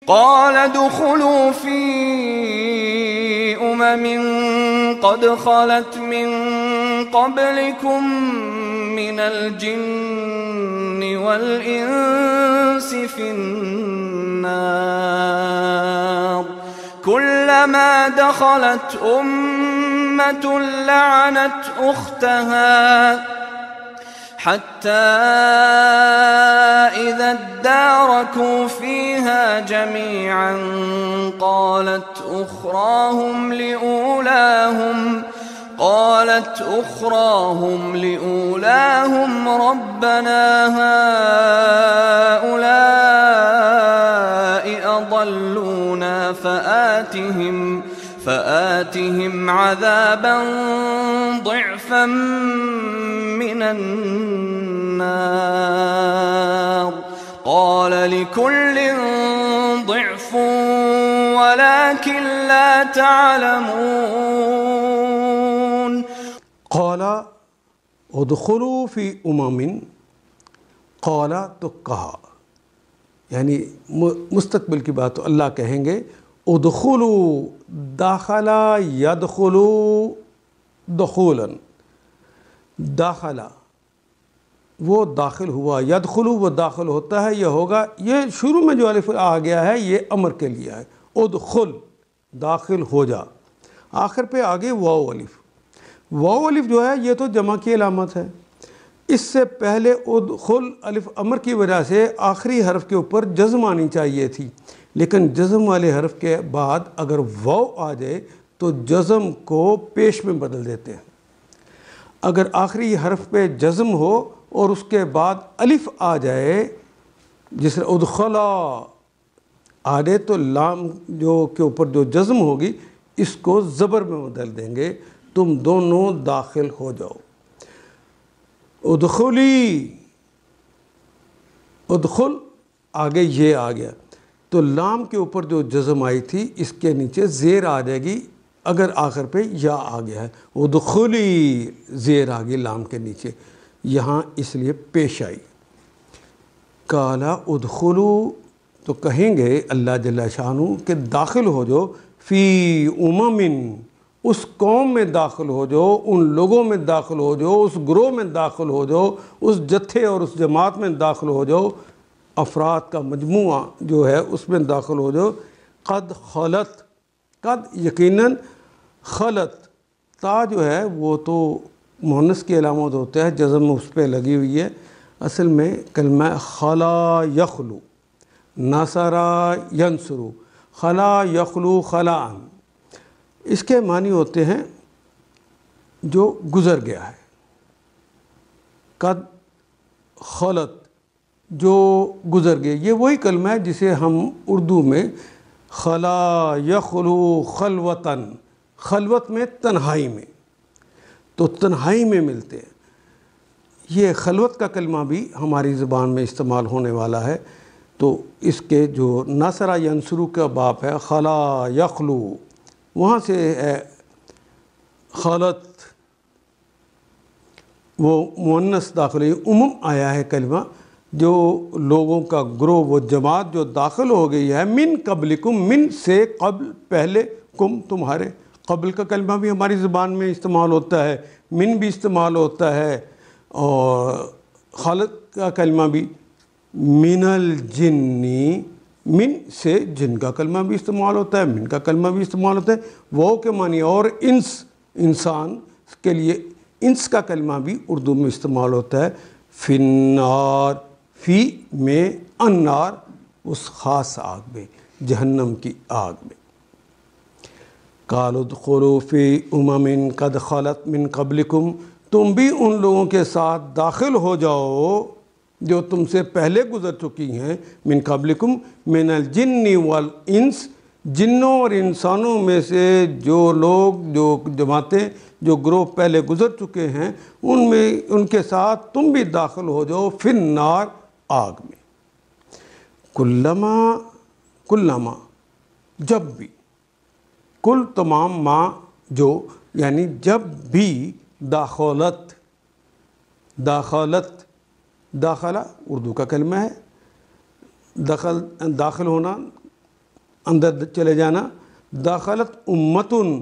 قال ادخلوا في قد خلت من قبلكم من الجن والإنس في النار كلما دخلت أمة لعنت أختها حتى إذا اداركوا فيها جميعا قالت أخراهم لأولاهم ربنا هؤلاء أضلونا فآتهم عذابا ضعفا من النار قال لكل ضعف ولكن لا تعلمون قال ادخلوا فی قال تو کہا، یعنی مستقبل کی بات تو اللہ کہیں گے ادخلوا داخلہ یدخلوا دخولا، داخلہ وہ داخل ہوا، یدخلوا وہ داخل ہوتا ہے، یہ ہوگا، یہ شروع میں جو الف آ گیا ہے یہ امر کے لیے ہے، ادخل داخل ہو جا، آخر پہ آگے واو الف جو ہے یہ تو جمع کی علامت ہے، اس سے پہلے ادخل الف امر کی وجہ سے آخری حرف کے اوپر جزم آنی چاہیے تھی، لیکن جزم والے حرف کے بعد اگر واو آ جائے تو جزم کو پیش میں بدل دیتے ہیں، اگر آخری حرف پہ جزم ہو اور اس کے بعد الف آ جائے جس طرح ادخلا آ جائے تو لام جو کے اوپر جو جزم ہوگی اس کو زبر میں بدل دیں گے، تم دونوں داخل ہو جاؤ، ادخلی ادخل آگے یہ آ گیا تو لام کے اوپر جو جزم آئی تھی اس کے نیچے زیر آ جائے گی، اگر آخر پہ یا آ گیا ہے ادخلی زیر آ گئی لام کے نیچے، یہاں اس لیے پیش آئی۔ کالا ادخلو تو کہیں گے اللہ جل شانہ کہ داخل ہو جو فی امم اس قوم میں داخل ہو جو، ان لوگوں میں داخل ہو جو، اس گروہ میں داخل ہو جو، اس جتھے اور اس جماعت میں داخل ہو جو، افراد کا مجموعہ جو ہے اس میں داخل ہو جو، قد خلت، قد یقیناً، خلت تا جو ہے وہ تو مؤنث کی علامت ہوتا ہے، جزم اس پہ لگی ہوئی ہے، اصل میں کلمہ خلا یخلو، نصرا ینصرو، خلا یخلو خلاء، اس کے معنی ہوتے ہیں جو گزر گیا ہے، قد خلت جو گزر گیا، یہ وہی کلمہ ہے جسے ہم اردو میں خلا یخلو خلوتاً، خلوت میں تنہائی میں، تو تنہائی میں ملتے ہیں، یہ خلوت کا کلمہ بھی ہماری زبان میں استعمال ہونے والا ہے، تو اس کے جو نصرہ ینصرو کا باب ہے خلا یخلو، وہاں سے ہے خلت، وہ مؤنث داخل ہے، آیا ہے کلمہ جو لوگوں کا گروہ، وہ جماعت جو داخل ہو گئی ہے، من قبلکم، من سے قبل، پہلے، کم تمہارے، قبل کا کلمہ بھی ہماری زبان میں استعمال ہوتا ہے، من بھی استعمال ہوتا ہے، اور خلق کا کلمہ بھی، من الجنی، من سے جن کا کلمہ بھی استعمال ہوتا ہے، من کا کلمہ بھی استعمال ہوتا ہے، وہ کے معنی، اور انس، انسان کے لیے انس کا کلمہ بھی اردو میں استعمال ہوتا ہے، فی النار، فی میں، النار اس خاص آگ میں، جہنم کی آگ میں۔ قالوا ادخلوا فی امم قد خلت من قبلکم، تم بھی ان لوگوں کے ساتھ داخل ہو جاؤ جو تم سے پہلے گزر چکی ہیں، من قبلکم من الجن والانس، جنوں اور انسانوں میں سے جو لوگ، جو جماعتیں، جو گروہ پہلے گزر چکے ہیں، ان کے ساتھ تم بھی داخل ہو جاؤ فی النار، آگ میں۔ کلما جب بھی، کل تمام ما جو، یعنی جب بھی، داخلہ اردو کا کلمہ ہے، داخل ہونا اندر چلے جانا، داخلت امتن،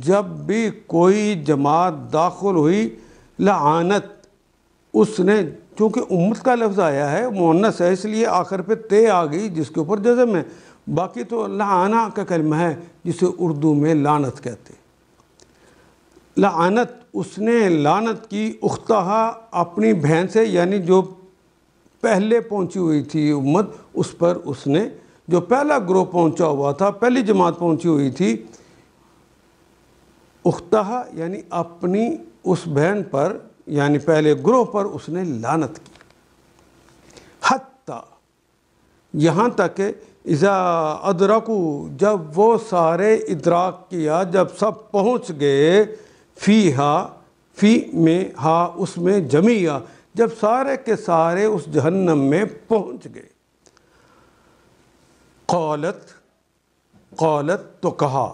جب بھی کوئی جماعت داخل ہوئی، لعنت، اس نے، چونکہ امت کا لفظ آیا ہے مؤنث ہے اس لیے آخر پہ تے آ گئی جس کے اوپر جزم ہے، باقی تو لعنہ کا کلمہ ہے جسے اردو میں لعنت کہتے ہیں۔ لعنت، اس نے لعنت کی، اختہا، اپنی بہن سے، یعنی جو پہلے پہنچی ہوئی تھی امت اس پر اس نے، جو پہلا گروہ پہنچا ہوا تھا، پہلی جماعت پہنچی ہوئی تھی، اختہا یعنی اپنی اس بہن پر، یعنی پہلے گروہ پر اس نے لعنت کی، حتی، یہاں تک کہ اذا ادرکو، جب وہ سارے ادراک کیا، جب سب پہنچ گئے، فیہا، فی میں، ہا اس میں، جمیعہ، جب سارے کے سارے اس جہنم میں پہنچ گئے، قالت تو کہا،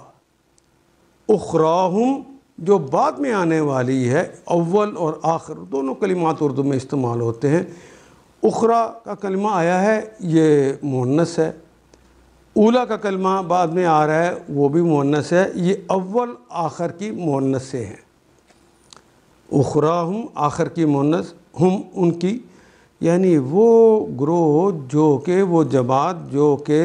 اخراہم، جو بعد میں آنے والی ہے، اول اور آخر دونوں کلمات اردو میں استعمال ہوتے ہیں، اخرا کا کلمہ آیا ہے یہ مؤنث ہے، اولا کا کلمہ بعد میں آ رہا ہے وہ بھی مؤنث ہے، یہ اول آخر کی مؤنث سے ہیں، اخراہم آخر کی مؤنث، ہم ان کی، یعنی وہ گروہ جو کہ، وہ جماعت جو کہ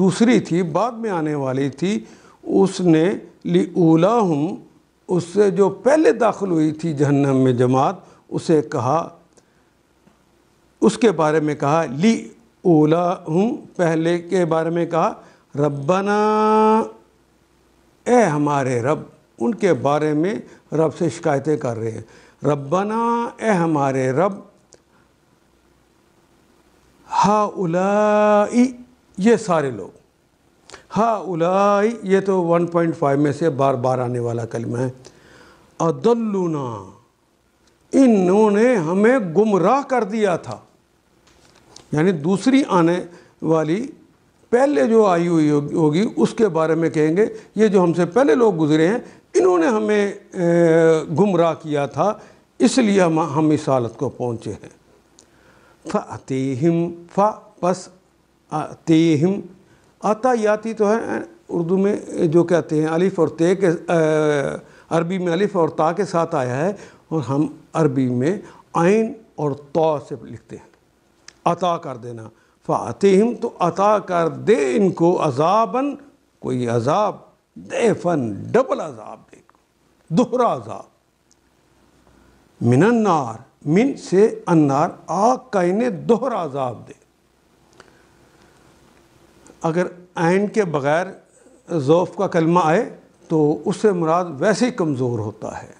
دوسری تھی، بعد میں آنے والی تھی، اس نے لِأُولَاهُمْ، اس سے جو پہلے داخل ہوئی تھی جہنم میں جماعت، اسے کہا، اس کے بارے میں کہا، لِأُولَاهُمْ، پہلے کے بارے میں کہا، ربنا، اے ہمارے رب، ان کے بارے میں رب سے شکایتیں کر رہے ہیں، ربنا، اے ہمارے رب، ہاؤلائی، یہ سارے لوگ، ہاؤلائی، یہ تو 1.5 میں سے بار بار آنے والا کلمہ ہے، اضلونا، انہوں نے ہمیں گمراہ کر دیا تھا، یعنی دوسری آنے والی پہلے جو آئی ہوئی ہوگی اس کے بارے میں کہیں گے یہ جو ہم سے پہلے لوگ گزرے ہیں انہوں نے ہمیں گمراہ کیا تھا، اس لیے ہم اس حالت کو پہنچے ہیں۔ فَأَتِيهِمْ، پس آتیہم، آتا یاتی تو ہے اردو میں جو کہتے ہیں الف اور تے کے، عربی میں الف اور تا کے ساتھ آیا ہے، اور ہم عربی میں عین اور تا سے لکھتے ہیں، عطا کر دینا، فَأَتِيهِمْ، تو عطا کر دے ان کو، عذاباً، کوئی عذاب، ضعفاً، ڈبل عذاب دے، دوہرا عذاب، من النار، من سے النار، آگ کا انہیں دوہرا عذاب دے۔ اگر عین کے بغیر ضعف کا کلمہ آئے تو اس سے مراد ویسے ہی کمزور ہوتا ہے،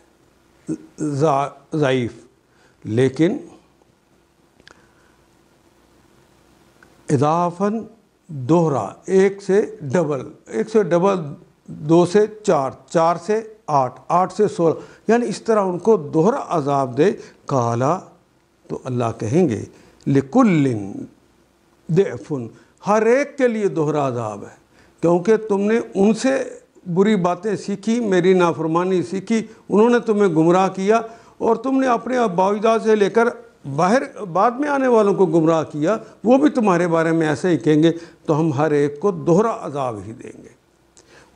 ضعیف، لیکن اضافاً دوہرا، ایک سے ڈبل، 2 سے 4، 4 سے 8، 8 سے 16، یعنی اس طرح ان کو دوہرا عذاب دے۔ قالا، تو اللہ کہیں گے، لِكُلٍّ ضِعْفٌ، ہر ایک کے لیے دوہرا عذاب ہے، کیونکہ تم نے ان سے بری باتیں سیکھی، میری نافرمانی سیکھی، انہوں نے تمہیں گمراہ کیا، اور تم نے اپنے آباء و اجداد سے لے کر باہر بعد میں آنے والوں کو گمراہ کیا، وہ بھی تمہارے بارے میں ایسے ہی کہیں گے، تو ہم ہر ایک کو دوہرا عذاب ہی دیں گے۔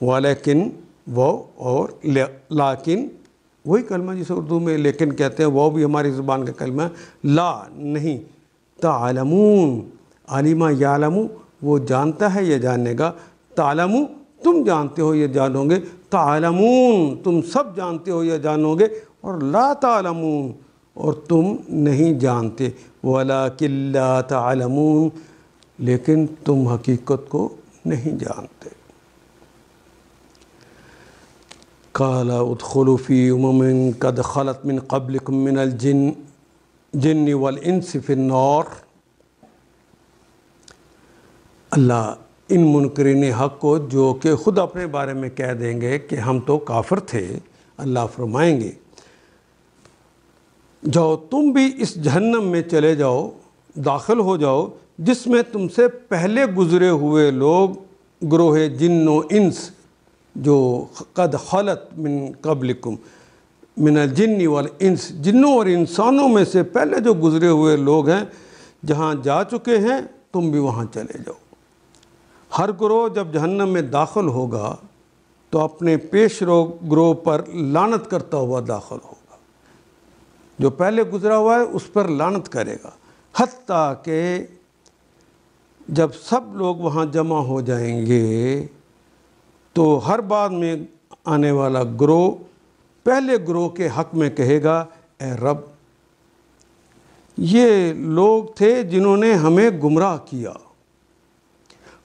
وَلَكِنْ، وہ، اور لیکن، وہی کلمہ جسے اردو میں لیکن کہتے ہیں، وہ بھی ہماری زبان کا کلمہ ہے، لا، نہیں، تعلمون، علمہ یعلم، وہ جانتا ہے یہ جاننے گا، تعلمو، تم جانتے ہو یہ جانو گے، تعلمون، تم سب جانتے ہو یہ جانو گے، اور لا تعلمون، اور تم نہیں جانتے، وَلَكِنْ لَا تَعْلَمُونَ، لیکن تم حقیقت کو نہیں جانتے۔ قَالَ ادْخُلُوا فِي أُمَمٍ قَدْ خَلَتْ مِنْ قَبْلِكُمْ مِنَ الْجِنِّ وَالْإِنسِ فِي النَّارِ۔ اللہ ان منکرین حق کو، جو کہ خود اپنے بارے میں کہہ دیں گے کہ ہم تو کافر تھے، اللہ فرمائیں گے، جاؤ تم بھی اس جہنم میں چلے جاؤ، داخل ہو جاؤ، جس میں تم سے پہلے گزرے ہوئے لوگ، گروہ جن و انس، جو قد خلت من قبلکم من الجن والانس، جنوں اور انسانوں میں سے پہلے جو گزرے ہوئے لوگ ہیں، جہاں جا چکے ہیں تم بھی وہاں چلے جاؤ، ہر گروہ جب جہنم میں داخل ہوگا تو اپنے پیش رو گروہ پر لعنت کرتا ہوا داخل ہوگا، جو پہلے گزرا ہوا ہے اس پر لعنت کرے گا، حتیٰ کہ جب سب لوگ وہاں جمع ہو جائیں گے تو ہر بعد میں آنے والا گروہ پہلے گروہ کے حق میں کہے گا اے رب، یہ لوگ تھے جنہوں نے ہمیں گمراہ کیا۔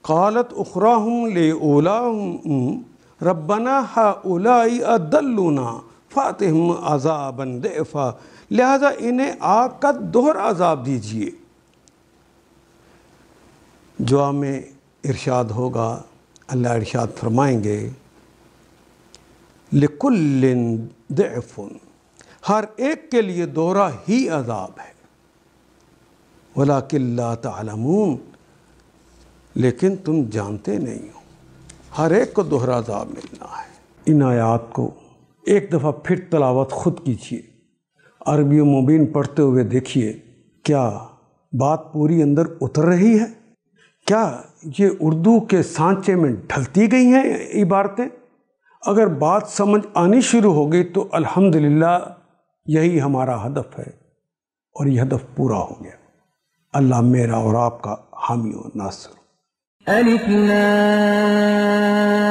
قالت اخراہم لأولاہم ربنا ہؤلاء اضلونا فاتہم عذابا ضعفا، لہذا انہیں آگ کا دوہرا عذاب دیجیے۔ دعا میں ارشاد ہوگا، اللہ ارشاد فرمائیں گے لکل ضعف، ہر ایک کے لیے دوہرا ہی عذاب ہے، ولکن لا تعلمون، لیکن تم جانتے نہیں ہو، ہر ایک کو دوہرا عذاب ملنا ہے۔ ان آیات کو ایک دفعہ پھر تلاوت خود کیجیے، عربی و مبین پڑھتے ہوئے دیکھیے کیا بات پوری اندر اتر رہی ہے، کیا یہ اردو کے سانچے میں ڈھلتی گئی ہیں عبارتیں؟ اگر بات سمجھ آنی شروع ہو گئی تو الحمدللہ یہی ہمارا ہدف ہے، اور یہ ہدف پورا ہو گیا۔ اللہ میرا اور آپ کا حامی و ناصر۔ الف لام